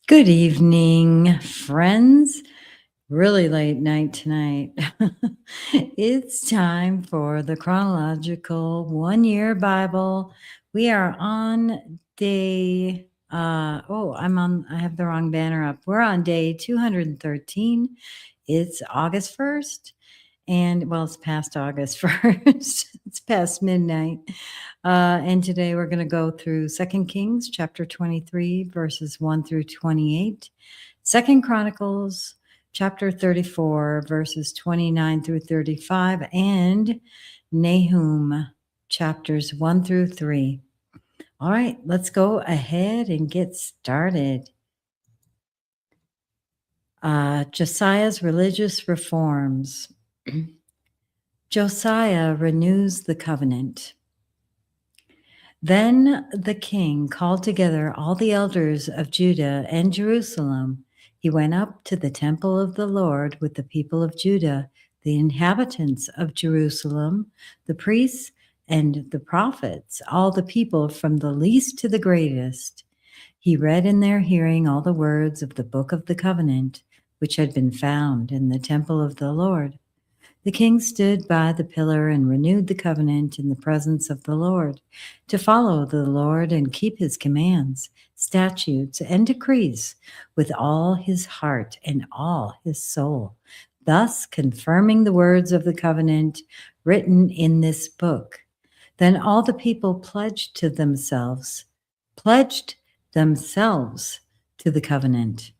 Good evening, friends. Really late night tonight. It's time for the Chronological 1 Year Bible. We are on day, I have the wrong banner up. We're on day 213. It's August 1st. And well, it's past August 1st. It's past midnight. And today we're going to go through 2 Kings chapter 23, verses 1 through 28, 2 Chronicles chapter 34, verses 29 through 35, and Nahum chapters 1 through 3. All right, let's go ahead and get started. Josiah's religious reforms. Josiah renews the covenant. Then the king called together all the elders of Judah and Jerusalem. He went up to the temple of the Lord with the people of Judah, the inhabitants of Jerusalem, the priests and the prophets, all the people from the least to the greatest. He read in their hearing all the words of the book of the covenant, which had been found in the temple of the Lord. The king stood by the pillar and renewed the covenant in the presence of the Lord, to follow the Lord and keep his commands, statutes, and decrees with all his heart and all his soul, thus confirming the words of the covenant written in this book. Then all the people pledged themselves to the covenant.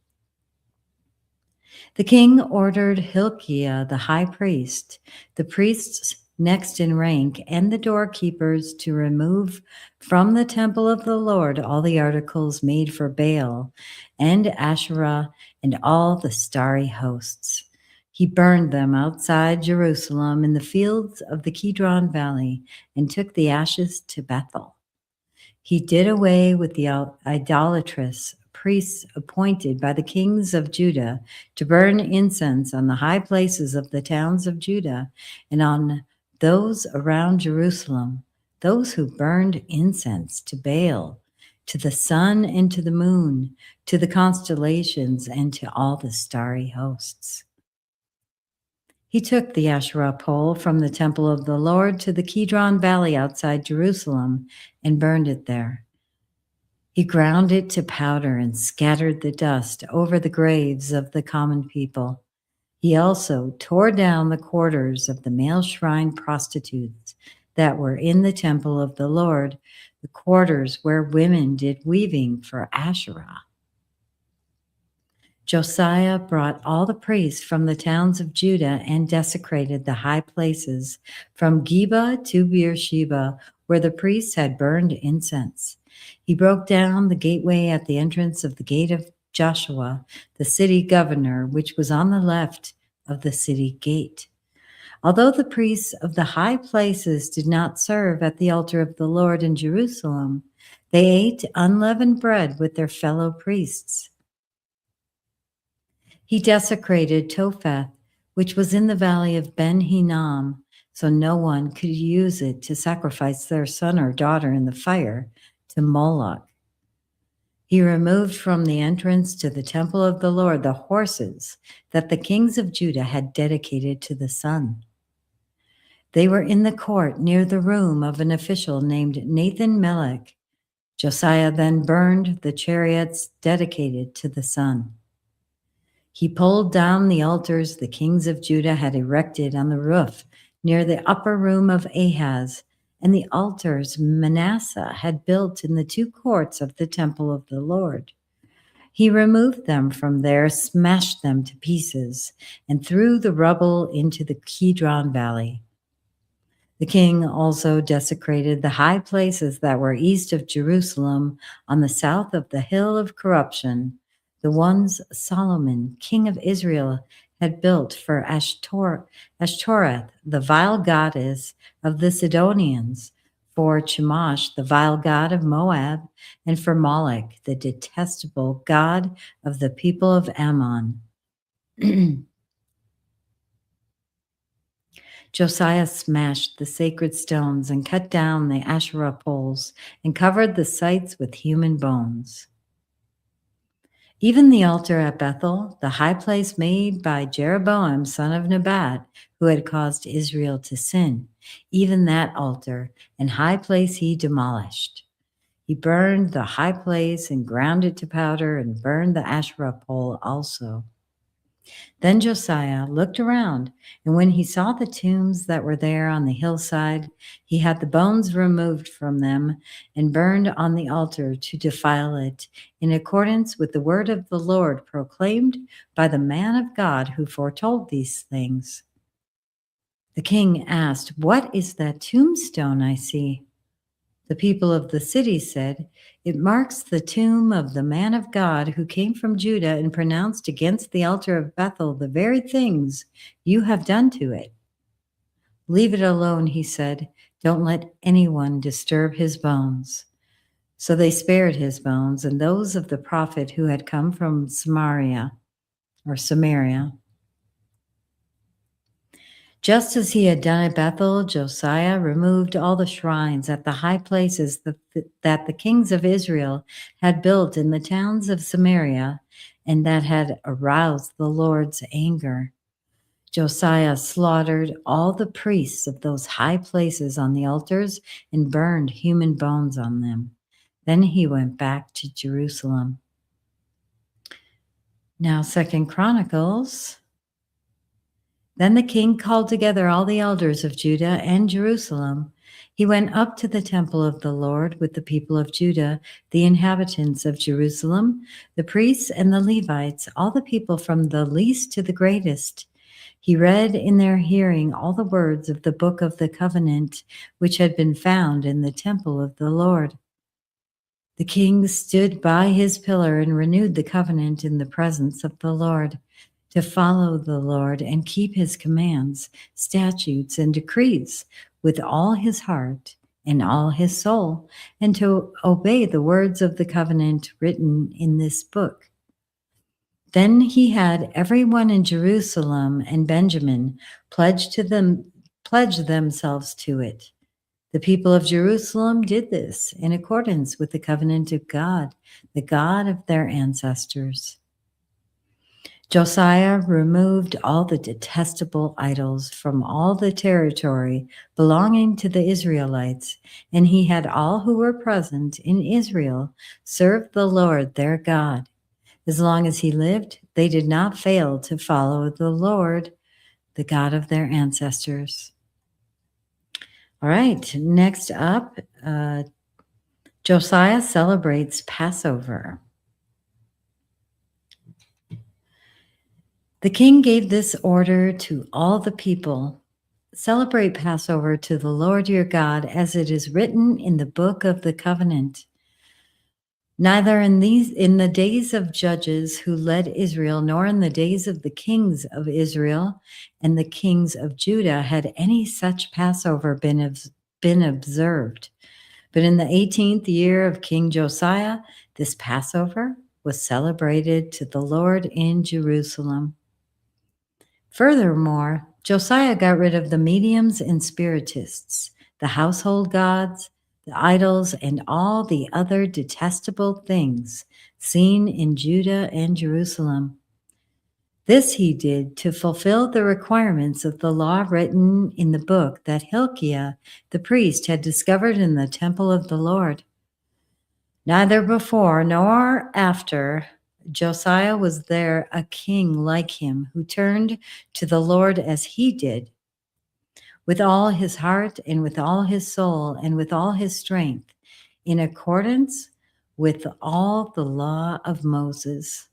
The king ordered Hilkiah the high priest, the priests next in rank, and the doorkeepers to remove from the temple of the Lord all the articles made for Baal and Asherah and all the starry hosts. He burned them outside Jerusalem in the fields of the Kidron Valley and took the ashes to Bethel. He did away with the idolatrous priests appointed by the kings of Judah to burn incense on the high places of the towns of Judah and on those around Jerusalem, those who burned incense to Baal, to the sun and to the moon, to the constellations, and to all the starry hosts. He took the Asherah pole from the temple of the Lord to the Kidron Valley outside Jerusalem and burned it there. He ground it to powder and scattered the dust over the graves of the common people. He also tore down the quarters of the male shrine prostitutes that were in the temple of the Lord, the quarters where women did weaving for Asherah. Josiah brought all the priests from the towns of Judah and desecrated the high places from Geba to Beersheba, where the priests had burned incense. He broke down the gateway at the entrance of the gate of Joshua, the city governor, which was on the left of the city gate. Although the priests of the high places did not serve at the altar of the Lord in Jerusalem, they ate unleavened bread with their fellow priests. He desecrated Topheth, which was in the valley of Ben Hinnom, so no one could use it to sacrifice their son or daughter in the fire to Moloch. He removed from the entrance to the temple of the Lord the horses that the kings of Judah had dedicated to the sun. They were in the court near the room of an official named Nathan Melech. Josiah then burned the chariots dedicated to the sun. He pulled down the altars the kings of Judah had erected on the roof near the upper room of Ahaz, and the altars Manasseh had built in the two courts of the temple of the Lord. He removed them from there, smashed them to pieces, and threw the rubble into the Kidron Valley. The king also desecrated the high places that were east of Jerusalem on the south of the hill of corruption, the ones Solomon, king of Israel, had built for Ashtoreth, the vile goddess of the Sidonians, for Chemosh, the vile god of Moab, and for Moloch, the detestable god of the people of Ammon. Josiah smashed the sacred stones and cut down the Asherah poles and covered the sites with human bones. Even the altar at Bethel, the high place made by Jeroboam, son of Nebat, who had caused Israel to sin, even that altar and high place he demolished. He burned the high place and ground it to powder and burned the Asherah pole also. Then Josiah looked around, and when he saw the tombs that were there on the hillside, he had the bones removed from them and burned on the altar to defile it, in accordance with the word of the Lord proclaimed by the man of God who foretold these things. The king asked, "What is that tombstone I see?" The people of the city said, "It marks the tomb of the man of God who came from Judah and pronounced against the altar of Bethel the very things you have done to it." "Leave it alone," he said. "Don't let anyone disturb his bones." So they spared his bones and those of the prophet who had come from Samaria. Just as he had done at Bethel, Josiah removed all the shrines at the high places that the kings of Israel had built in the towns of Samaria and that had aroused the Lord's anger. Josiah slaughtered all the priests of those high places on the altars and burned human bones on them. Then he went back to Jerusalem. Now, 2 Chronicles. Then the king called together all the elders of Judah and Jerusalem. He went up to the temple of the Lord with the people of Judah, the inhabitants of Jerusalem, the priests and the Levites, all the people from the least to the greatest. He read in their hearing all the words of the book of the covenant, which had been found in the temple of the Lord. The king stood by his pillar and renewed the covenant in the presence of the Lord, to follow the Lord and keep his commands, statutes, and decrees with all his heart and all his soul, and to obey the words of the covenant written in this book. Then he had everyone in Jerusalem and Benjamin pledge themselves to it. The people of Jerusalem did this in accordance with the covenant of God, the God of their ancestors. Josiah removed all the detestable idols from all the territory belonging to the Israelites, and he had all who were present in Israel serve the Lord their God. As long as he lived, they did not fail to follow the Lord, the God of their ancestors. All right, next up, Josiah celebrates Passover. The king gave this order to all the people: "Celebrate Passover to the Lord your God, as it is written in the book of the covenant. Neither in the days of judges who led Israel, nor in the days of the kings of Israel and the kings of Judah had any such Passover been observed. But in the 18th year of King Josiah, this Passover was celebrated to the Lord in Jerusalem." Furthermore, Josiah got rid of the mediums and spiritists, the household gods, the idols, and all the other detestable things seen in Judah and Jerusalem. This he did to fulfill the requirements of the law written in the book that Hilkiah the priest had discovered in the temple of the Lord. Neither before nor after Josiah was there a king like him who turned to the Lord as he did, with all his heart and with all his soul and with all his strength, in accordance with all the law of Moses.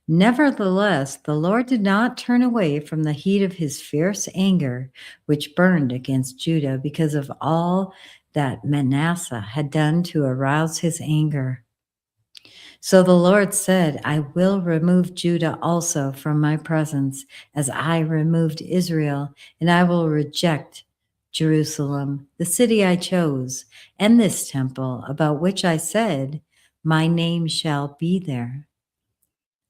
Nevertheless, the Lord did not turn away from the heat of his fierce anger, which burned against Judah because of all that Manasseh had done to arouse his anger. So the Lord said, "I will remove Judah also from my presence, as I removed Israel, and I will reject Jerusalem, the city I chose, and this temple about which I said, my name shall be there."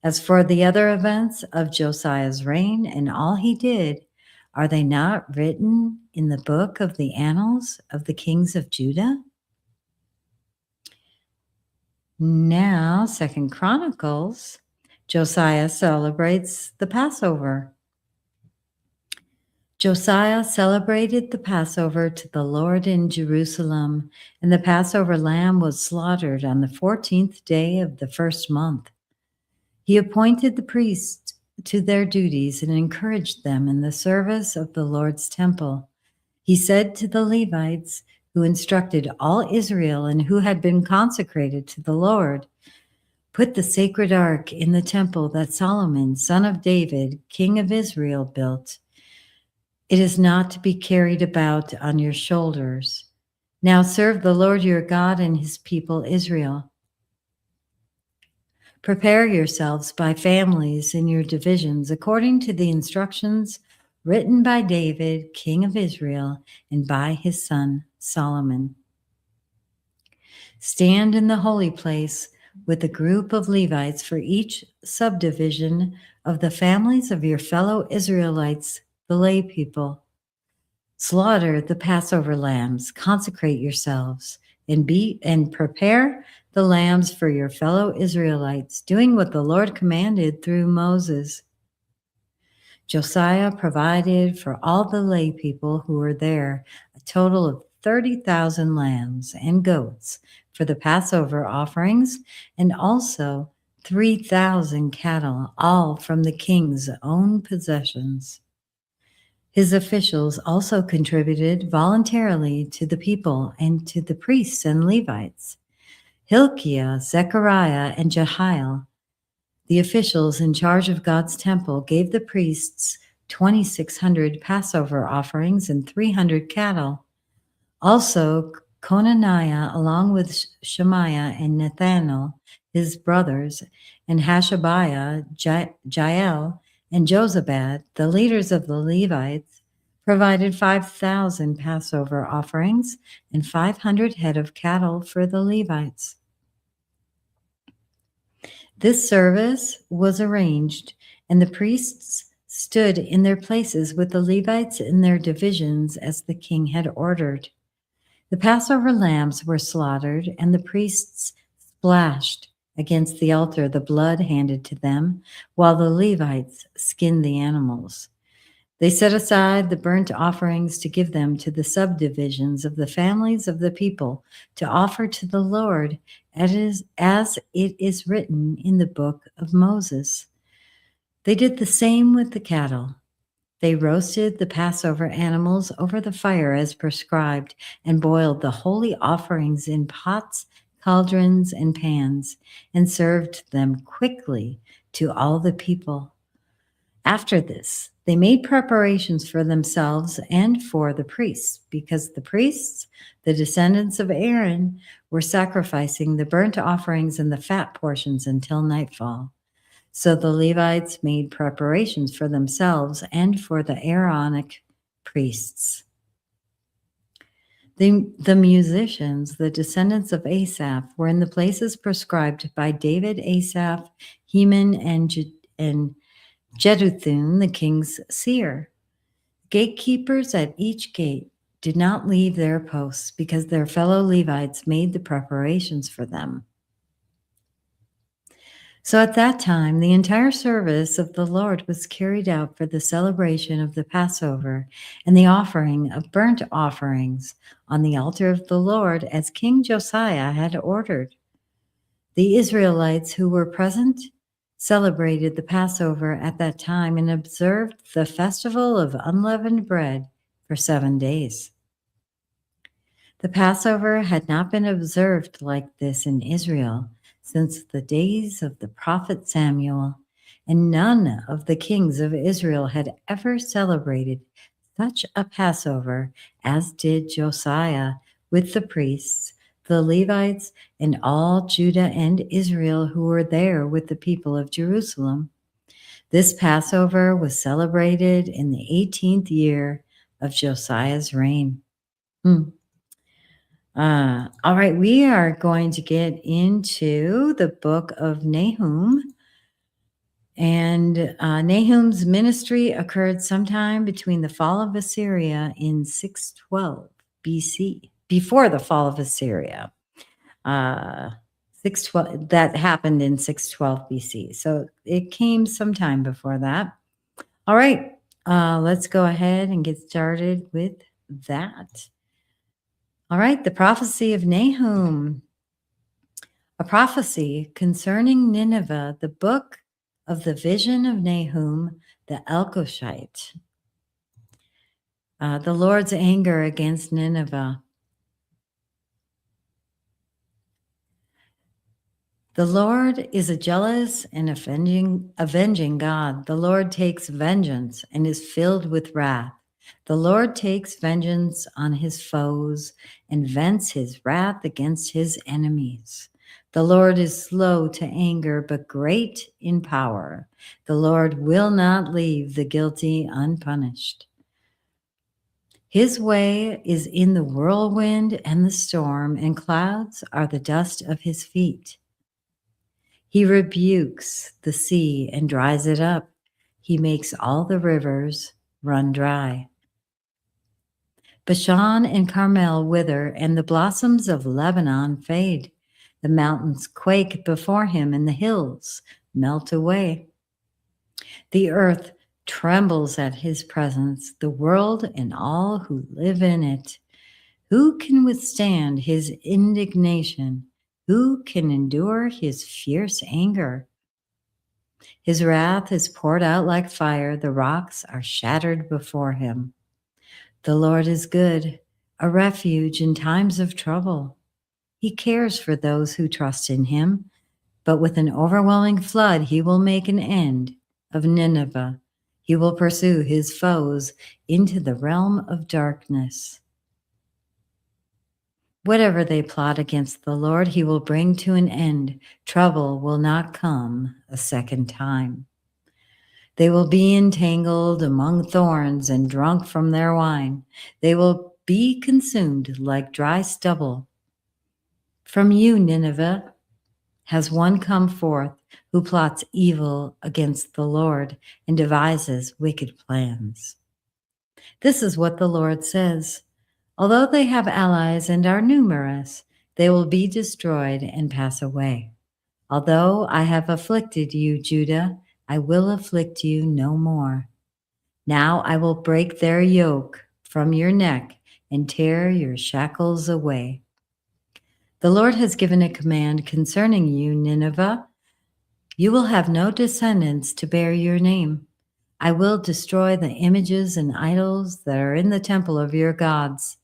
As for the other events of Josiah's reign and all he did, are they not written in the book of the annals of the kings of Judah? Now, Second Chronicles, Josiah celebrates the Passover. Josiah celebrated the Passover to the Lord in Jerusalem, and the Passover lamb was slaughtered on the 14th day of the first month. He appointed the priests to their duties and encouraged them in the service of the Lord's temple. He said to the Levites, who instructed all Israel and who had been consecrated to the Lord, "Put the sacred ark in the temple that Solomon, son of David, king of Israel, built. It is not to be carried about on your shoulders. Now serve the Lord your God and his people Israel. Prepare yourselves by families in your divisions according to the instructions written by David, king of Israel, and by his son Solomon. Stand in the holy place with a group of Levites for each subdivision of the families of your fellow Israelites, the lay people. Slaughter the Passover lambs, consecrate yourselves, and prepare the lambs for your fellow Israelites, doing what the Lord commanded through Moses." Josiah provided for all the lay people who were there a total of 30,000 lambs and goats for the Passover offerings, and also 3,000 cattle, all from the king's own possessions. His officials also contributed voluntarily to the people and to the priests and Levites. Hilkiah, Zechariah, and Jehiel, the officials in charge of God's temple, gave the priests 2,600 Passover offerings and 300 cattle. Also, Conaniah, along with Shemaiah and Nathanael, his brothers, and Hashabiah, Jael, and Jozabad, the leaders of the Levites, provided 5,000 Passover offerings and 500 head of cattle for the Levites. This service was arranged, and the priests stood in their places with the Levites in their divisions as the king had ordered. The Passover lambs were slaughtered, and the priests splashed against the altar the blood handed to them, while the Levites skinned the animals. They set aside the burnt offerings to give them to the subdivisions of the families of the people to offer to the Lord, as it is written in the book of Moses. They did the same with the cattle. They roasted the Passover animals over the fire as prescribed and boiled the holy offerings in pots, cauldrons, and pans, and served them quickly to all the people. After this, they made preparations for themselves and for the priests, because the priests, the descendants of Aaron, were sacrificing the burnt offerings and the fat portions until nightfall. So the Levites made preparations for themselves and for the Aaronic priests. The musicians, the descendants of Asaph, were in the places prescribed by David, Asaph, Heman, and Jeduthun, the king's seer. Gatekeepers at each gate did not leave their posts because their fellow Levites made the preparations for them. So at that time, the entire service of the Lord was carried out for the celebration of the Passover and the offering of burnt offerings on the altar of the Lord, as King Josiah had ordered. The Israelites who were present celebrated the Passover at that time and observed the festival of unleavened bread for 7 days. The Passover had not been observed like this in Israel since the days of the prophet Samuel, and none of the kings of Israel had ever celebrated such a Passover as did Josiah with the priests, the Levites, and all Judah and Israel who were there with the people of Jerusalem. This Passover was celebrated in the 18th year of Josiah's reign. All right, we are going to get into the book of Nahum. And Nahum's ministry occurred sometime between the fall of Assyria in 612 BC, before the fall of Assyria. 612, that happened in 612 BC. So it came sometime before that. All right, let's go ahead and get started with that. All right, the prophecy of Nahum. A prophecy concerning Nineveh, the book of the vision of Nahum the Elkoshite. The Lord's anger against Nineveh. The Lord is a jealous and avenging God. The Lord takes vengeance and is filled with wrath. The Lord takes vengeance on his foes and vents his wrath against his enemies. The Lord is slow to anger, but great in power. The Lord will not leave the guilty unpunished. His way is in the whirlwind and the storm, and clouds are the dust of his feet. He rebukes the sea and dries it up. He makes all the rivers run dry. Bashan and Carmel wither, and the blossoms of Lebanon fade. The mountains quake before him, and the hills melt away. The earth trembles at his presence, the world and all who live in it. Who can withstand his indignation? Who can endure his fierce anger? His wrath is poured out like fire. The rocks are shattered before him. The Lord is good, a refuge in times of trouble. He cares for those who trust in him, but with an overwhelming flood, he will make an end of Nineveh. He will pursue his foes into the realm of darkness. Whatever they plot against the Lord, he will bring to an end. Trouble will not come a second time. They will be entangled among thorns and drunk from their wine. They will be consumed like dry stubble. From you, Nineveh, has one come forth who plots evil against the Lord and devises wicked plans. This is what the Lord says. Although they have allies and are numerous, they will be destroyed and pass away. Although I have afflicted you, Judah, I will afflict you no more. Now I will break their yoke from your neck and tear your shackles away. The Lord has given a command concerning you, Nineveh. You will have no descendants to bear your name. I will destroy the images and idols that are in the temple of your gods.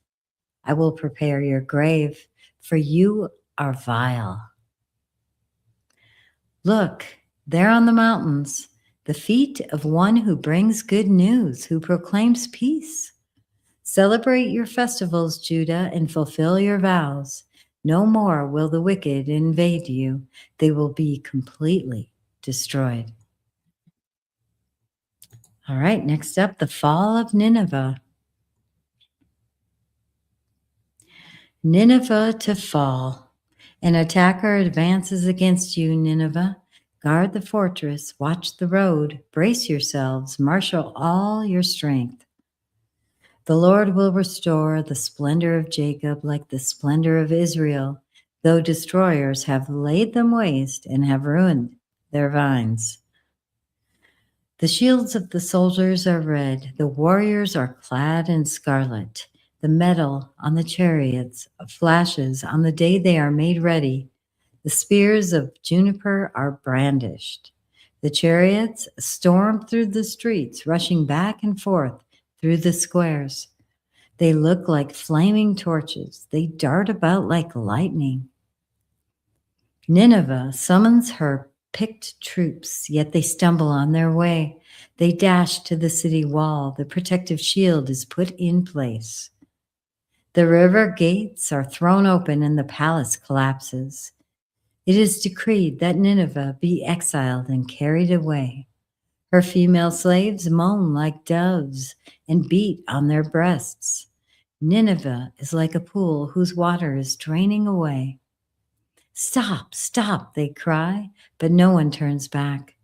I will prepare your grave, for you are vile. Look, there on the mountains, the feet of one who brings good news, who proclaims peace. Celebrate your festivals, Judah, and fulfill your vows. No more will the wicked invade you. They will be completely destroyed. All right, next up, the fall of Nineveh. Nineveh to fall. An attacker advances against you, Nineveh. Guard the fortress, watch the road, brace yourselves, marshal all your strength. The Lord will restore the splendor of Jacob like the splendor of Israel, though destroyers have laid them waste and have ruined their vines. The shields of the soldiers are red, the warriors are clad in scarlet. The metal on the chariots flashes on the day they are made ready. The spears of juniper are brandished. The chariots storm through the streets, rushing back and forth through the squares. They look like flaming torches. They dart about like lightning. Nineveh summons her picked troops, yet they stumble on their way. They dash to the city wall. The protective shield is put in place. The river gates are thrown open and the palace collapses. It is decreed that Nineveh be exiled and carried away. Her female slaves moan like doves and beat on their breasts. Nineveh is like a pool whose water is draining away. Stop, stop, they cry, but no one turns back.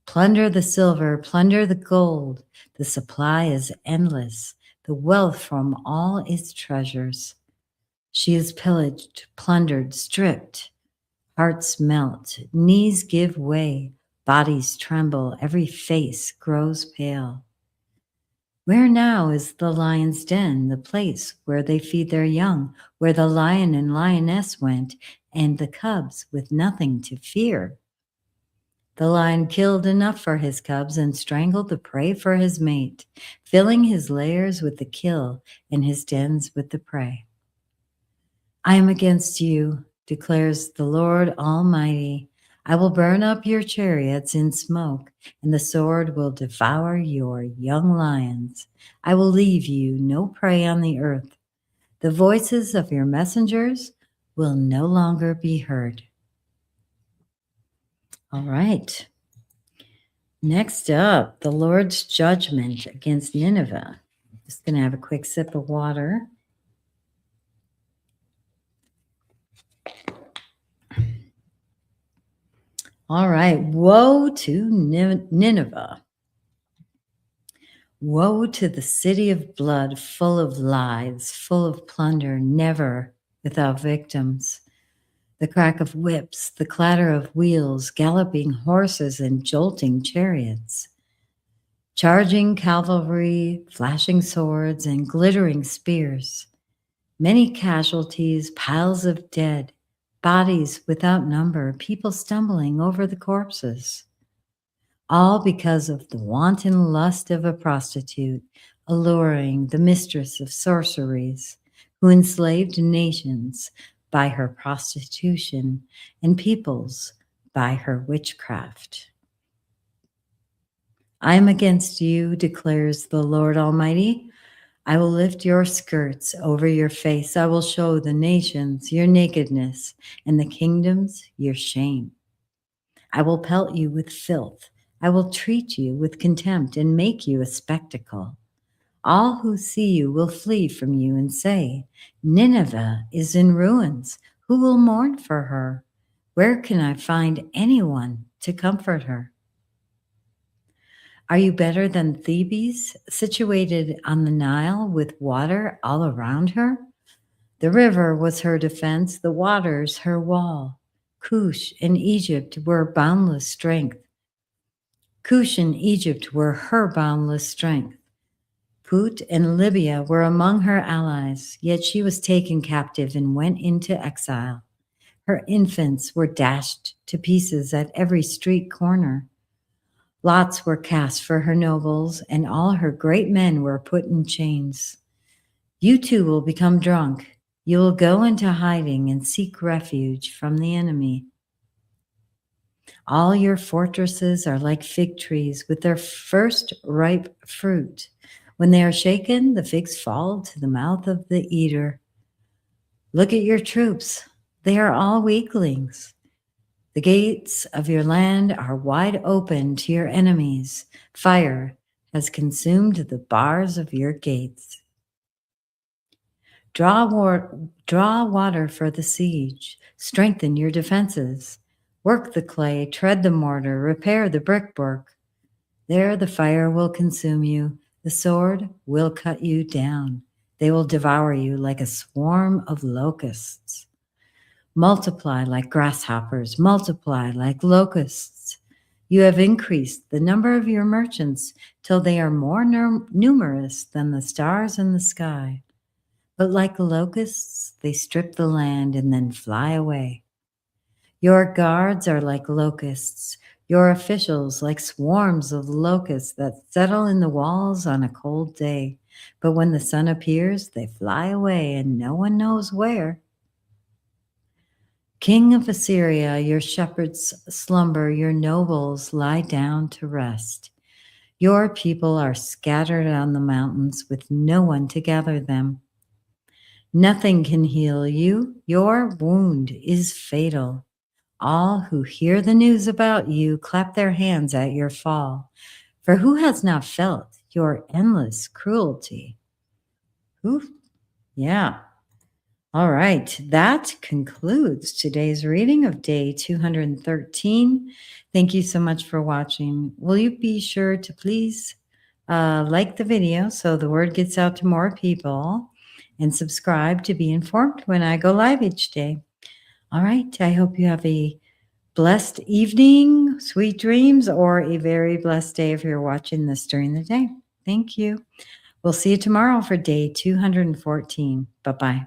Plunder the silver, plunder the gold. The supply is endless, the wealth from all its treasures. She is pillaged, plundered, stripped. Hearts melt, knees give way, bodies tremble, every face grows pale. Where now is the lion's den, the place where they feed their young, where the lion and lioness went, and the cubs with nothing to fear? The lion killed enough for his cubs and strangled the prey for his mate, filling his lairs with the kill and his dens with the prey. I am against you, declares the Lord Almighty. I will burn up your chariots in smoke, and the sword will devour your young lions. I will leave you no prey on the earth. The voices of your messengers will no longer be heard. All right. Next up, the Lord's judgment against Nineveh. Just going to have a quick sip of water. All right. Woe to Nineveh. Woe to the city of blood, full of lies, full of plunder, never without victims. The crack of whips, the clatter of wheels, galloping horses, and jolting chariots. Charging cavalry, flashing swords, and glittering spears. Many casualties, piles of dead, bodies without number, people stumbling over the corpses. All because of the wanton lust of a prostitute, alluring the mistress of sorceries, who enslaved nations by her prostitution and peoples by her witchcraft. I am against you, declares the Lord Almighty. I will lift your skirts over your face. I will show the nations your nakedness and the kingdoms your shame. I will pelt you with filth. I will treat you with contempt and make you a spectacle. All who see you will flee from you and say, Nineveh is in ruins. Who will mourn for her? Where can I find anyone to comfort her? Are you better than Thebes, situated on the Nile with water all around her? The river was her defense, the waters her wall. Cush and Egypt were boundless strength. Cush and Egypt were her boundless strength. Put and Libya were among her allies, yet she was taken captive and went into exile. Her infants were dashed to pieces at every street corner. Lots were cast for her nobles, and all her great men were put in chains. You too will become drunk. You will go into hiding and seek refuge from the enemy. All your fortresses are like fig trees with their first ripe fruit. When they are shaken, the figs fall to the mouth of the eater. Look at your troops. They are all weaklings. The gates of your land are wide open to your enemies. Fire has consumed the bars of your gates. Draw water for the siege. Strengthen your defenses. Work the clay, tread the mortar, repair the brickwork. There the fire will consume you. The sword will cut you down. They will devour you like a swarm of locusts. Multiply like grasshoppers, multiply like locusts. You have increased the number of your merchants till they are more numerous than the stars in the sky. But like locusts, they strip the land and then fly away. Your guards are like locusts, your officials like swarms of locusts that settle in the walls on a cold day. But when the sun appears, they fly away and no one knows where. King of Assyria, your shepherds slumber, your nobles lie down to rest. Your people are scattered on the mountains with no one to gather them. Nothing can heal you. Your wound is fatal. All who hear the news about you clap their hands at your fall. For who has not felt your endless cruelty? Oof. Yeah. All right, that concludes today's reading of day 213. Thank you so much for watching. Will you be sure to please like the video so the word gets out to more people, and subscribe to be informed when I go live each day. All right. I hope you have a blessed evening, sweet dreams, or a very blessed day if you're watching this during the day. Thank you. We'll see you tomorrow for day 214. Bye-bye.